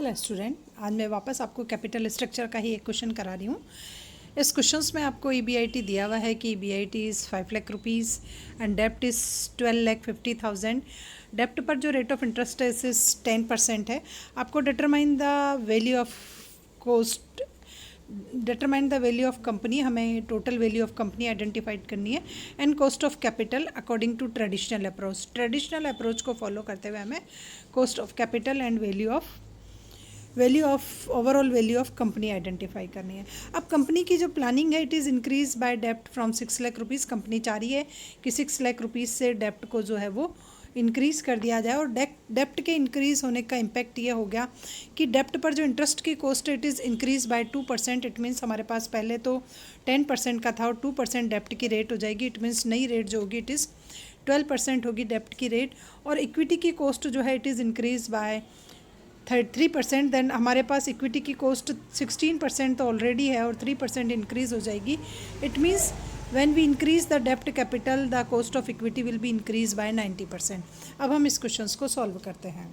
Hello student, आज मैं वापस आपको कैपिटल स्ट्रक्चर का ही एक क्वेश्चन करा रही हूँ। इस क्वेश्चंस में आपको ईबीआईटी दिया हुआ है कि EBIT is 5 lakh rupees and डेप्ट इज़ 12,50,000। डेप्ट पर जो रेट ऑफ इंटरेस्ट है इस 10% है। आपको determine the value of cost, determine the value of company, हमें total value of company identified करनी है and cost of capital according to traditional approach. Traditional approach को फॉलो करते हुए हमें cost of capital and value of overall value of company identify करनी है। अब कंपनी की जो प्लानिंग है इट इज़ इंक्रीज बाय डेप्ट फ्रॉम 6 लाख रुपीज़। कंपनी चाह रही है कि 6 लाख रुपीज़ से डेप्ट को जो है वो इंक्रीज़ कर दिया जाए और डेप्ट के इंक्रीज़ होने का इम्पैक्ट ये हो गया कि डेप्ट पर जो इंटरेस्ट की cost it is increase bye 2%। It means हमारे पास पहले तो 10% का था और 2% डेप्ट की रेट हो जाएगी। इट मीन्स नई रेट जो होगी इट इज़ 12% होगी डेप्ट की रेट। और इक्विटी की कॉस्ट जो है it is increase by 3%। Then हमारे पास इक्विटी की कॉस्ट 16% तो ऑलरेडी है और 3% इंक्रीज हो जाएगी। It means when we increase the डेप्ट capital the cost of equity will be increase by 90%। अब हम इस क्वेश्चन को सॉल्व करते हैं।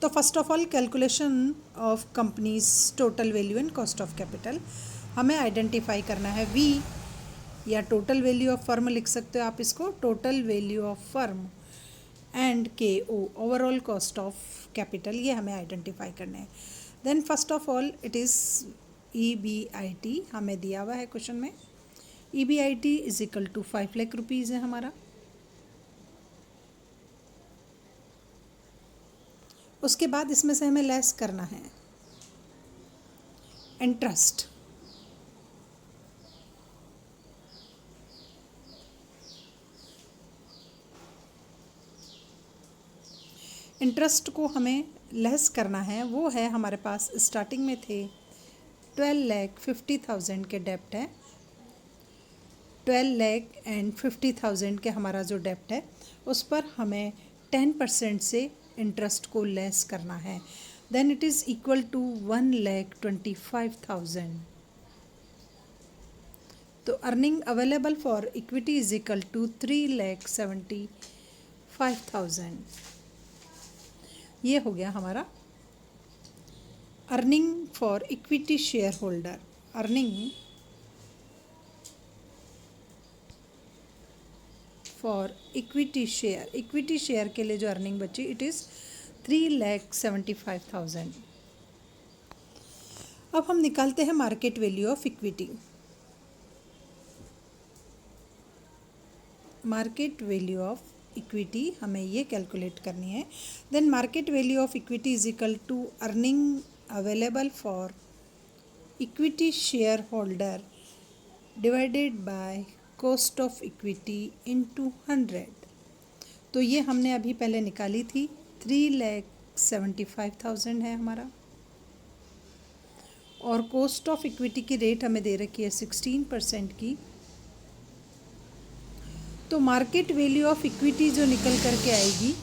तो first of all calculation of companies total value and cost of capital हमें आइडेंटिफाई करना है। वी या टोटल वैल्यू ऑफ फर्म लिख सकते हो आप इसको, total value of firm and K O overall cost of capital, ये हमें आइडेंटिफाई करना है। Then first of all it is EBIT हमें दिया हुआ है क्वेश्चन में। EBIT is equal to 5 lakh rupees है हमारा। उसके बाद इसमें से हमें लेस करना है इंटरेस्ट। इंटरेस्ट को हमें लेस करना है, वो है हमारे पास स्टार्टिंग में थे 12,50,000 के डेप्ट है। 12,50,000 के हमारा जो डेप्ट है उस पर हमें 10% से इंटरेस्ट को लेस करना है। Then it is equal to 1,25,000। तो earning available for equity is equal to 3,75,000। ये हो गया हमारा earning for equity share holder. Earning for equity share के लिए जो अर्निंग बची इट इज़ 3,75,000। अब हम निकालते हैं market value of equity. Market value of equity हमें ये कैलकुलेट करनी है। Then market value of equity is equal to earning available for equity share holder divided by cost of equity into 100। तो ये हमने अभी पहले निकाली थी, 3,75,000 है हमारा और कॉस्ट ऑफ इक्विटी की रेट हमें दे रखी है 16% की। तो मार्केट वैल्यू ऑफ इक्विटी जो निकल करके आएगी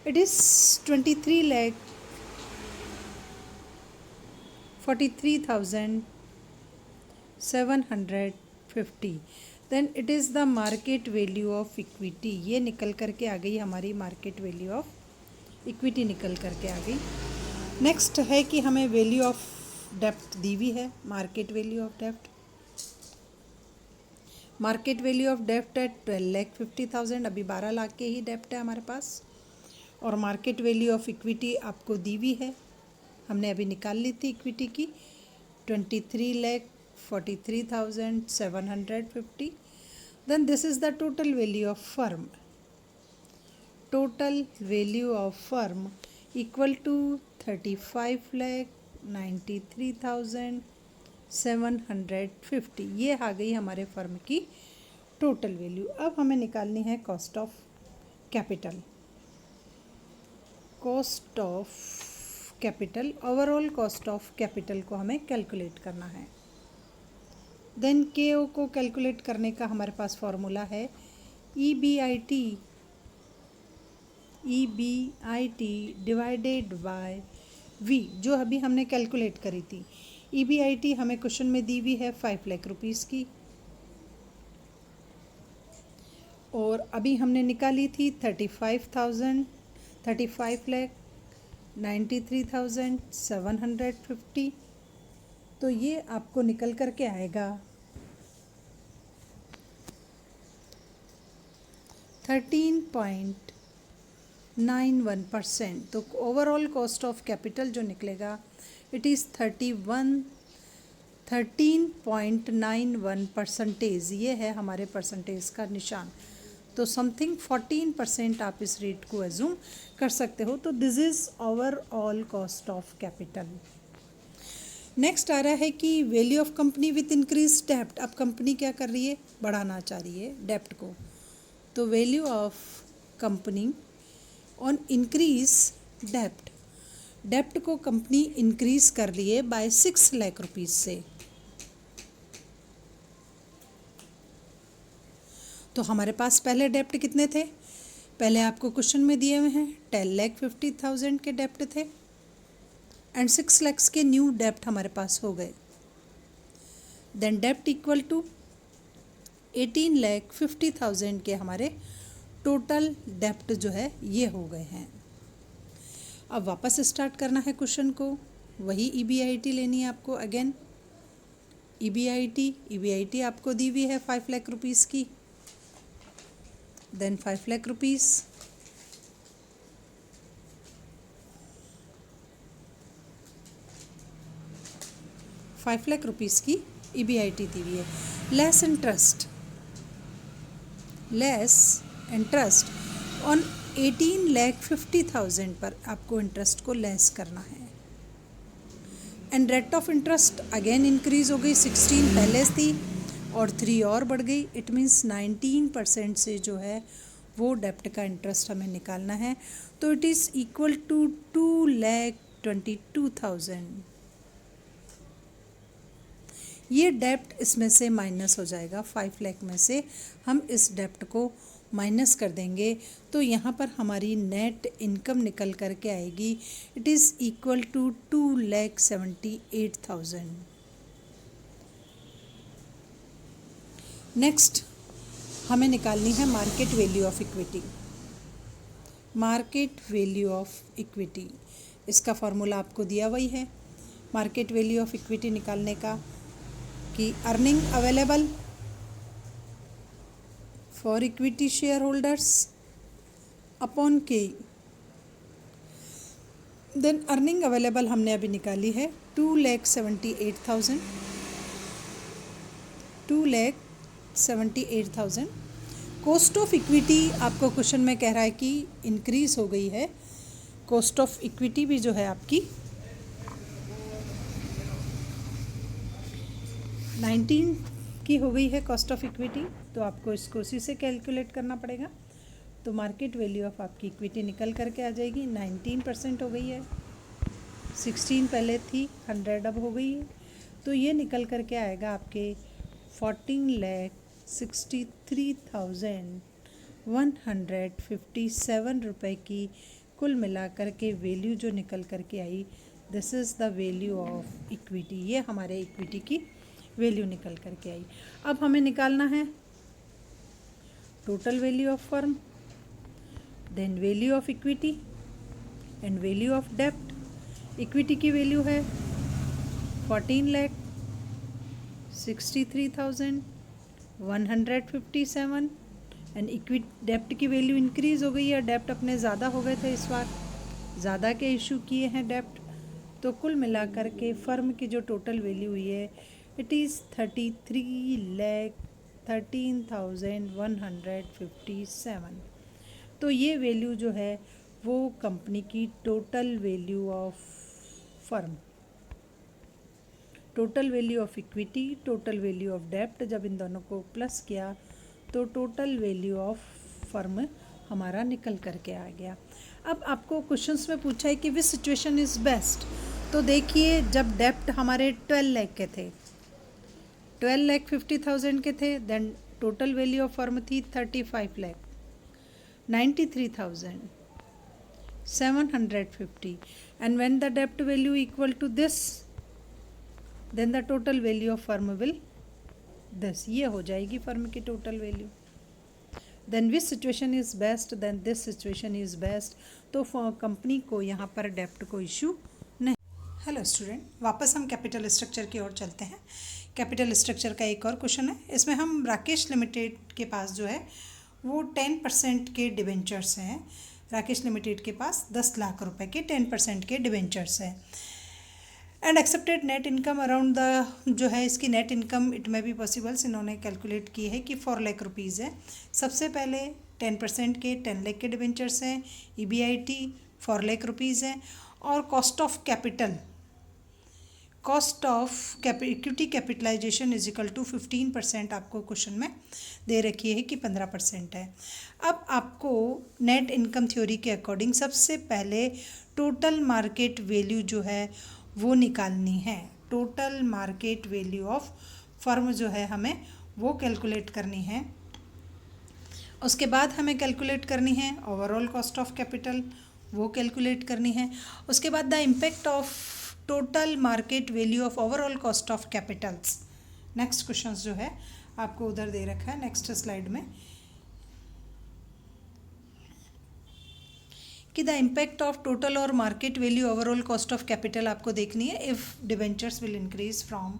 it is 23,43,750। Then it is the market value of equity. ये निकल करके आ गई हमारी मार्केट वैल्यू ऑफ इक्विटी निकल करके आ गई। नेक्स्ट है कि हमें वैल्यू ऑफ डेप्ट दी हुई है, market value of dept. Market value of डेप्ट है 12,50,000, अभी 12 लाख के ही डेप्ट है हमारे पास। और मार्केट वैल्यू ऑफ इक्विटी आपको दी हुई है, हमने अभी निकाल ली थी इक्विटी की 23,43,750। Then this is the total value of firm. Total value of firm equal to 35,93,750। ये आ गई हमारे फर्म की टोटल वैल्यू। अब हमें निकालनी है cost of capital. Cost of capital, overall cost of capital को हमें कैलकुलेट करना है। देन के ओ को कैलकुलेट करने का हमारे पास फॉर्मूला है ईबीआईटी डिवाइडेड बाय वी, जो अभी हमने कैलकुलेट करी थी। ईबीआईटी हमें क्वेश्चन में दी हुई है 5 लाख रुपीज़ की और अभी हमने निकाली थी 35,93,750। तो ये आपको निकल कर के आएगा 13.91%। तो ओवरऑल कॉस्ट ऑफ कैपिटल जो निकलेगा इट इज़ 13.91%। ये है हमारे परसेंटेज का निशान। तो समथिंग 14% आप इस रेट को एज्यूम कर सकते हो। तो this is overall cost of capital. Next आ रहा है कि value of company with increase डेप्ट। अब कंपनी क्या कर रही है, बढ़ाना चाह रही है डेप्ट को। तो value of company on increase डेप्ट, डेप्ट को कंपनी इंक्रीज कर रही है बाय 6 लाख रुपीज़ से। तो हमारे पास पहले डेप्ट कितने थे, पहले आपको क्वेश्चन में दिए हुए हैं 10,50,000 के डेप्ट थे एंड 6 लैक्स के न्यू डेप्ट हमारे पास हो गए। देन डेप्ट इक्वल टू 18,50,000 के हमारे टोटल डेप्ट जो है ये हो गए हैं। अब वापस स्टार्ट करना है क्वेश्चन को, वही EBIT लेनी है आपको। अगेन EBIT आपको दी हुई है 5 लाख रुपीज़ की। देन 5 लाख रुपीज़ की EBIT दी हुई है। लेस इंटरेस्ट ऑन 18,50,000 पर आपको इंटरेस्ट को लेस करना है। And rate of interest again increase हो गई, 16 पहले थी और 3 और बढ़ गई। इट मीन्स 19% से जो है वो डेप्ट का इंटरेस्ट हमें निकालना है। तो इट इज़ इक्वल टू 2,22,000। ये डेप्ट इसमें से माइनस हो जाएगा, 5 लाख में से हम इस डेप्ट को माइनस कर देंगे। तो यहाँ पर हमारी नेट इनकम निकल कर के आएगी, it is equal to 2,78,000। Next हमें निकालनी है market value of equity. Market value of equity, इसका फॉर्मूला आपको दिया वही है मार्केट वैल्यू ऑफ इक्विटी निकालने का, कि earning available for equity share holders upon के। देन अर्निंग अवेलेबल हमने अभी निकाली है 2,78,000। कॉस्ट ऑफ इक्विटी आपको क्वेश्चन में कह रहा है कि इंक्रीज हो गई है। कॉस्ट ऑफ इक्विटी भी जो है आपकी 19 की हो गई है कॉस्ट ऑफ इक्विटी। तो आपको इसको उसी से कैलकुलेट करना पड़ेगा। तो मार्केट वैल्यू ऑफ आपकी इक्विटी निकल करके आ जाएगी, 19% हो गई है, 16 पहले थी, 100 अब हो गई है। तो ये निकल करके आएगा आपके 14,63,157 रुपये की कुल मिला करके वैल्यू जो निकल करके आई। This is the value of equity. ये हमारे इक्विटी की वैल्यू निकल करके आई। अब हमें निकालना है total value of firm, then value of equity and value of डेप्ट। इक्विटी की वैल्यू है 14,63,157 एंड डेप्ट की वैल्यू इंक्रीज हो गई है। डेप्ट अपने ज़्यादा हो गए थे, इस बार ज़्यादा के इशू किए हैं डेप्ट। तो कुल मिलाकर के फर्म की जो टोटल वैल्यू हुई है इट इज़ 33,13,157। तो ये वैल्यू जो है वो कंपनी की total value of firm, total value of equity, total value of डेप्ट, जब इन दोनों को प्लस किया तो टोटल वैल्यू ऑफ फर्म हमारा निकल करके आ गया। अब आपको क्वेश्चंस में पूछा है कि विच सिचुएशन इज़ बेस्ट। तो देखिए, जब डेप्ट हमारे 12 लाख के थे, 12,50,000 के थे, then total value of firm थी 35,93,750 एंड व्हेन द डेप्ट value equal to this then the total value of firm will this. ये हो जाएगी फर्म की total value. Then which situation is best, then this situation is best. तो company को यहाँ पर डेप्ट को इशू नहीं। हेलो स्टूडेंट, वापस हम कैपिटल स्ट्रक्चर की ओर चलते हैं। कैपिटल स्ट्रक्चर का एक और क्वेश्चन है। इसमें हम राकेश लिमिटेड के पास जो है वो 10% के डिबेंचर्स हैं। राकेश लिमिटेड के पास 10 लाख रुपए के 10% के डिबेंचर्स हैं। And accepted net income around the, जो है इसकी net income it may be possibles, इन्होंने कैलकुलेट की है कि 4 लाख रुपीज़ है। सबसे पहले 10% के 10 लाख के डिबेंचर्स हैं, EBIT 4 लाख रुपीज़ है, और cost of capital, cost of equity capitalization is equal to 15% आपको क्वेश्चन में दे रखी है कि 15% है। अब आपको नेट इनकम थ्योरी के अकॉर्डिंग सबसे पहले टोटल मार्केट वैल्यू जो है वो निकालनी है। Total market value of firm जो है हमें वो कैलकुलेट करनी है। उसके बाद हमें कैलकुलेट करनी है ओवरऑल कॉस्ट ऑफ कैपिटल, वो कैलकुलेट करनी है। उसके बाद the impact of total market value of overall cost of Capitals. Next question जो है आपको उधर दे रखा है नेक्स्ट स्लाइड में कि द इम्पैक्ट ऑफ टोटल और market value overall cost of capital आपको देखनी है if debentures will increase from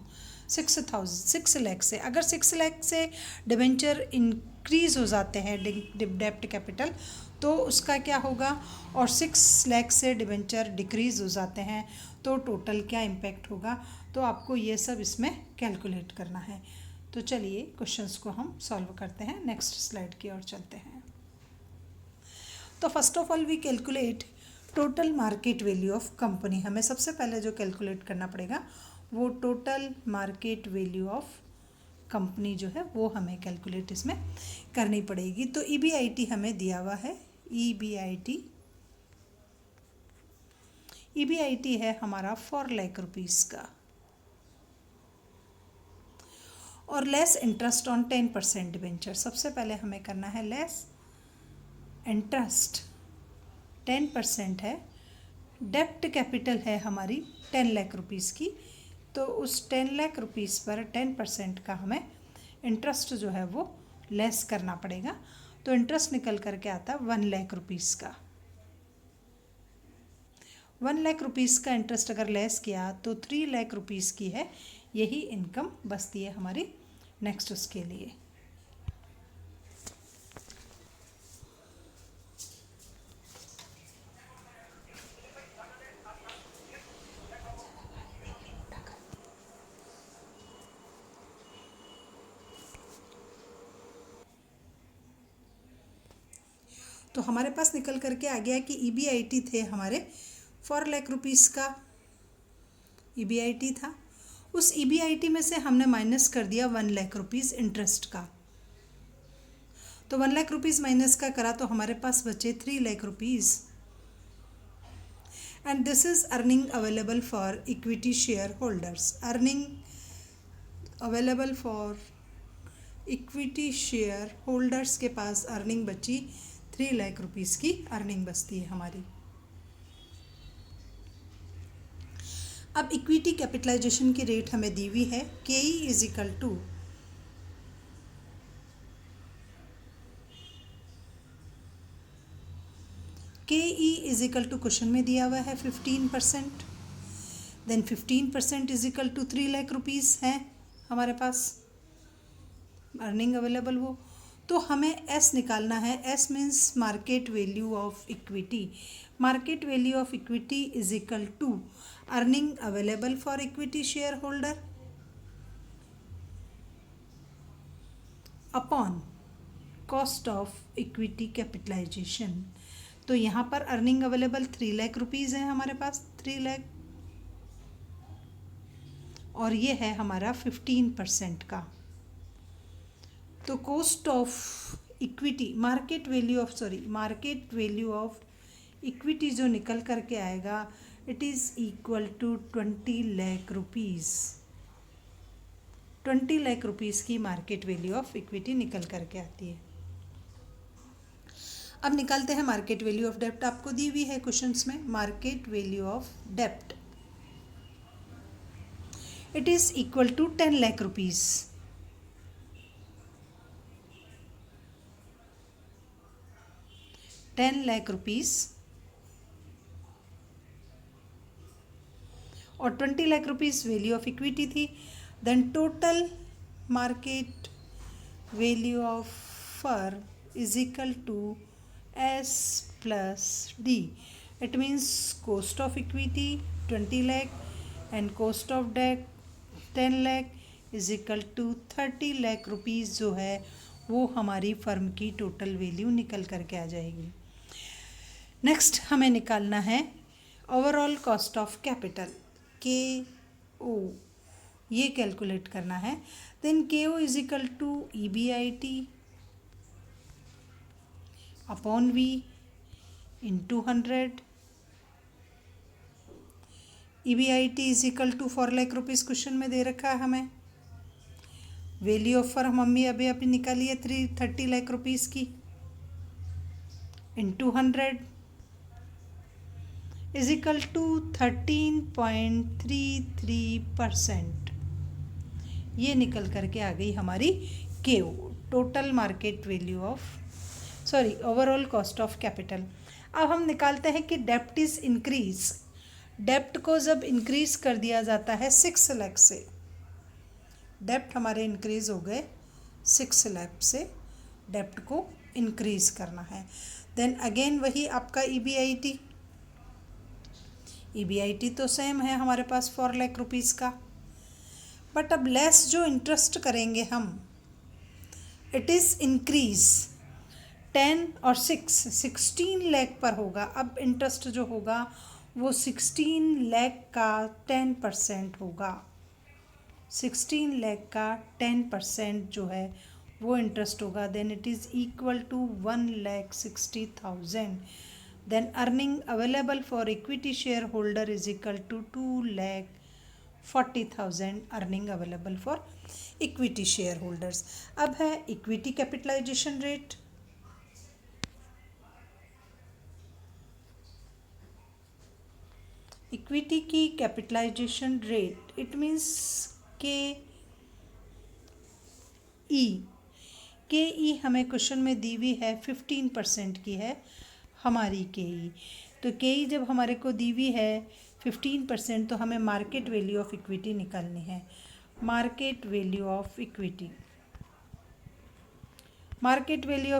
6 lakh से। अगर 6 लाख से डिबेंचर इंक्रीज हो जाते हैं डेप्ट कैपिटल तो उसका क्या होगा, और 6 लाख से डिबेंचर डिक्रीज हो जाते हैं तो टोटल क्या इम्पैक्ट होगा। तो आपको ये सब इसमें कैलकुलेट करना है। तो चलिए क्वेश्चंस को हम सॉल्व करते हैं। नेक्स्ट स्लाइड की ओर चलते हैं। तो first of all we calculate total market value of company. हमें सबसे पहले जो कैलकुलेट करना पड़ेगा वो total market value of company जो है वो हमें कैलकुलेट इसमें करनी पड़ेगी। तो EBIT हमें दिया हुआ है, EBIT है हमारा 4 लाख रुपीज़ का, और लेस इंटरेस्ट ऑन 10% डिबेंचर। सबसे पहले हमें करना है लेस इंटरेस्ट 10% है। डेप्ट कैपिटल है हमारी 10 लाख रुपीज़ की, तो उस 10 लाख रुपीज़ पर 10% का हमें इंटरेस्ट जो है वो लेस करना पड़ेगा। तो इंटरेस्ट निकल करके आता है 1 लाख रुपीज़ का। 1 लाख रुपीज़ का इंटरेस्ट अगर लेस किया तो 3 लाख रुपीज़ की है, यही इनकम बचती है हमारी। नेक्स्ट उसके लिए तो हमारे पास निकल करके आ गया कि EBIT थे हमारे 4 लाख रुपीज़ का EBIT था। उस EBIT में से हमने माइनस कर दिया 1 लाख रुपीज़ इंटरेस्ट का। तो 1 लाख रुपीज़ माइनस का करा तो हमारे पास बचे 3 lakh rupees. And this is earning available for equity share holders. Earning available for equity share holders के पास अर्निंग बची 3 लाख रुपीज़ की अर्निंग बचती है हमारी। अब इक्विटी कैपिटलाइजेशन की रेट हमें दी हुई है KE is equal to question में दिया हुआ है 15%। Then 15% is equal to 3 lakh rupees है हमारे पास अर्निंग अवेलेबल वो। तो हमें S निकालना है। S means market value of equity. Market value of equity is equal to earning available for equity share holder upon cost of equity capitalization. तो यहाँ पर अर्निंग अवेलेबल 3 लाख रुपीज़ है हमारे पास, 3 लाख, और ये है हमारा 15% का। तो cost of equity market value of equity जो निकल करके आएगा it is equal to 20 lakh rupees. 20 lakh rupees की मार्केट वैल्यू ऑफ इक्विटी निकल करके आती है। अब निकालते हैं मार्केट वैल्यू ऑफ डेप्ट। आपको दी हुई है क्वेश्चंस में मार्केट वैल्यू ऑफ डेप्ट it is equal to 10 lakh rupees. 10 lakh rupees और 20 lakh rupees value of equity थी, then total market value of firm is equal to S plus D. It means cost of equity 20 lakh and cost of debt 10 lakh is equal to 30 lakh rupees जो है वो हमारी firm की total value निकल करके आ जाएगी. Next हमें निकालना है overall cost of capital KO, ये कैलकुलेट करना है. Then KO is equal to EBIT upon V into 100. EBIT is equal to 4 lakh rupees question में दे रखा है हमें. वैल्यू ऑफ फर्म हम अभी निकाली है 30 लाख रुपीस की इंटू 100 इज इक्वल टू 13.33%. ये निकल करके आ गई हमारी KO, total market value of overall cost of capital. अब हम निकालते हैं कि डेप्ट इज इंक्रीज. डेप्ट को जब इंक्रीज कर दिया जाता है 6 लाख से, डेप्ट हमारे इंक्रीज हो गए 6 लाख से, डेप्ट को इंक्रीज करना है. देन अगेन वही आपका EBIT तो सेम है हमारे पास 4 लाख रुपीस का, बट अब लेस जो इंटरेस्ट करेंगे हम, इट इज़ इंक्रीज 10 और 16 लाख पर होगा. अब इंटरेस्ट जो होगा वो 16 लाख का 10% होगा. 16 लाख का 10% जो है वो इंटरेस्ट होगा. Then it is equal to 1,60,000. Then earning available for equity share holder is equal to 2,40,000 earning available for equity share holders. अब है इक्विटी कैपिटलाइजेशन रेट. इक्विटी की capitalization rate it means KE हमें question में दी हुई है 15% की है हमारी KE. तो KE जब हमारे को दी हुई है 15%, तो हमें मार्केट वैल्यू ऑफ इक्विटी निकालनी है. Market value of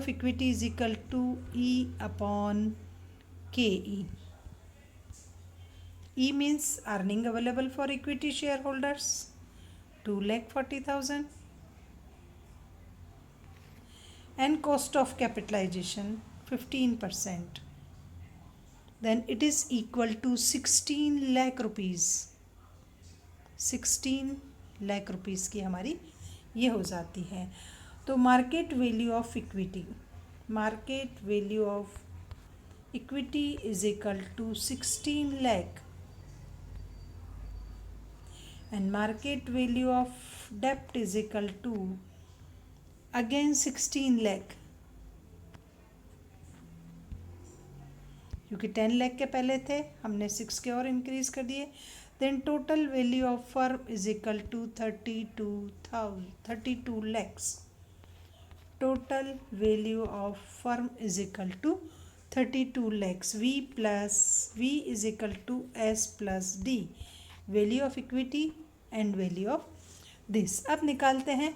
equity is equal to E upon KE. E means earning available for equity shareholders 2,40,000 and cost of capitalization 15%. Then it is equal to 16 lakh rupees. 16 lakh rupees की हमारी ये हो जाती है. तो market value of equity is equal to 16 lakh and market value of debt is equal to again 16 lakh, क्योंकि 10 लाख के पहले थे, हमने 6 के और इंक्रीज कर दिए. Then total value of firm is equal to 32 lakhs. Total value of firm is equal to 32 lakhs. V is equal to S plus D, value of equity and value of this. अब निकालते हैं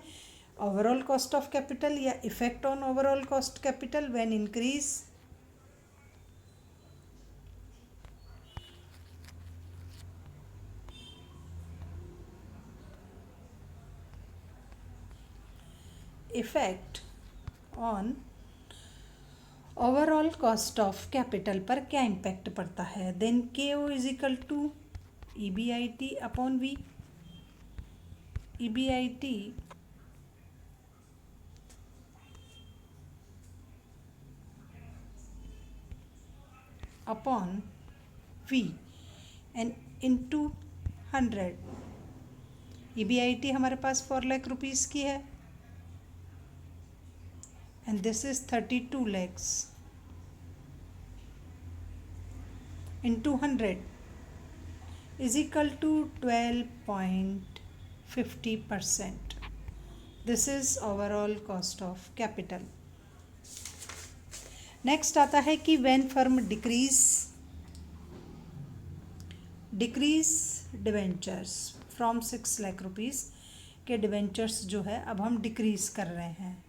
overall cost of capital या effect on overall cost capital when increase. Effect on overall cost of capital पर क्या impact पड़ता है. Then KO is equal to EBIT upon V. EBIT upon V and into 100. EBIT हमारे पास 4 lakh rupees की है and this is 32 lakhs into 100 is equal to 12.50%. This is overall cost of capital. Next आता है कि when firm decrease debentures from 6 lakh rupees के debentures जो है अब हम डिक्रीज कर रहे हैं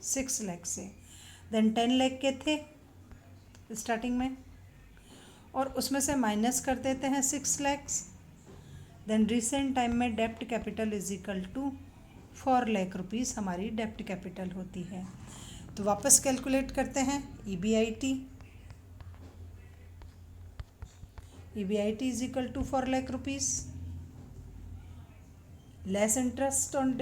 6 लाख से, देन 10 लाख के थे स्टार्टिंग में और उसमें से माइनस कर देते हैं 6 लैक्स, देन रिसेंट टाइम में डेप्ट capital is equal to 4 lakh rupees हमारी डेप्ट कैपिटल होती है। तो वापस कैलकुलेट करते हैं EBIT is equal to 4 lakh rupees less interest on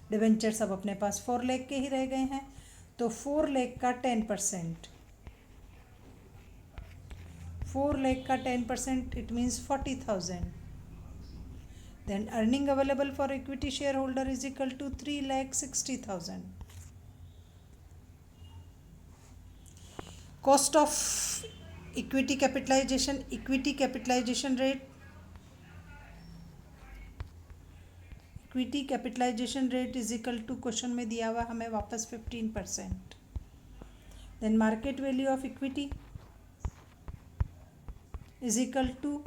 debentures अब अपने पास 4 लाख के ही रह गए हैं, तो 4 लाख का 10%, 4 लाख का 10% it means 40,000, then earning available for equity share holder is equal to 3,60,000। Cost of equity capitalization rate is equal to question में दिया हुआ हमें वापस 15%, देन market value of equity is equal to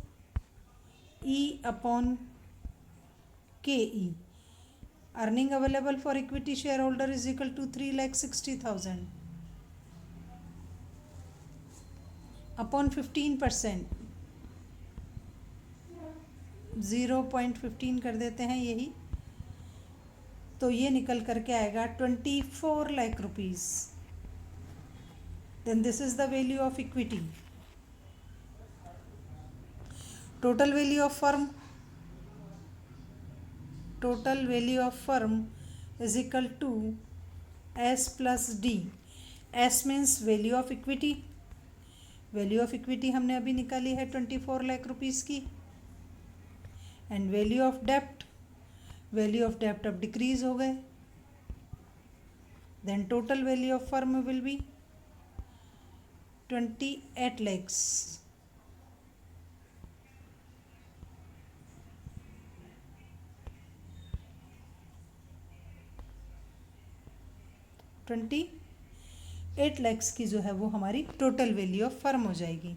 E/KE, earning available for equity share holder is equal to 3,60,000 upon 15%, 0.15 कर देते हैं यही, तो ये निकल करके आएगा 24 lakh rupees. Then this is the value of equity. Total value of firm is equal to S plus D। S means value of equity, value of equity हमने अभी निकाली है 24 लाख रुपीज़ की, एंड वैल्यू ऑफ डेप्ट अब डिक्रीज हो गए, then total value of firm will be 28 lakhs। $28 lakhs की जो है वो हमारी टोटल वैल्यू ऑफ फर्म हो जाएगी।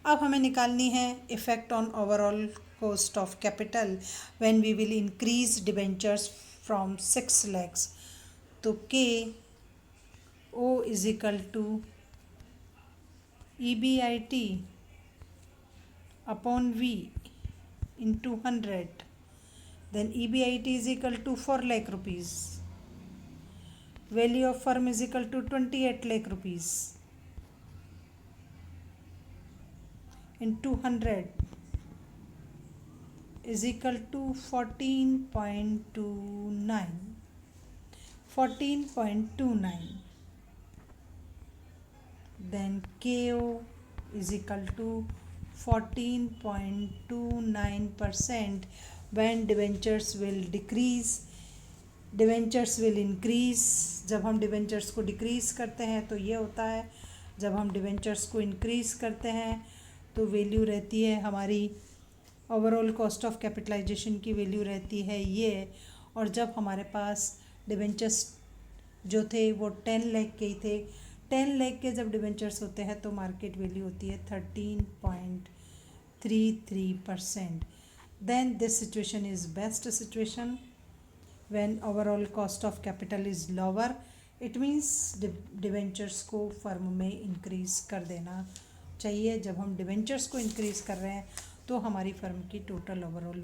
अब हमें निकालनी है effect on overall cost of capital when we will increase debentures from 6 lakhs। तो KO is equal to EBIT upon V into 100, then EBIT is equal to 4 lakh rupees, value of firm is equal to 28 lakh rupees into 100 is equal to 14.29, then KO is equal to 14.29%। when debentures will increase, जब हम debentures को decrease करते हैं तो ये होता है, जब हम डिवेंचर्स को इंक्रीज करते हैं तो वैल्यू रहती है हमारी ओवरऑल कॉस्ट ऑफ कैपिटलाइजेशन की वैल्यू रहती है ये, और जब हमारे पास डिवेंचर्स जो थे वो 10 लाख के ही थे, 10 लाख के जब डिवेंचर्स होते हैं तो मार्केट वैल्यू होती है 13.33%। Then this situation is best situation when overall cost of capital is lower, it means debentures को फर्म में इंक्रीज कर देना चाहिए। जब हम डिवेंचर्स को इंक्रीज कर रहे हैं तो हमारी फर्म की टोटल ओवरऑल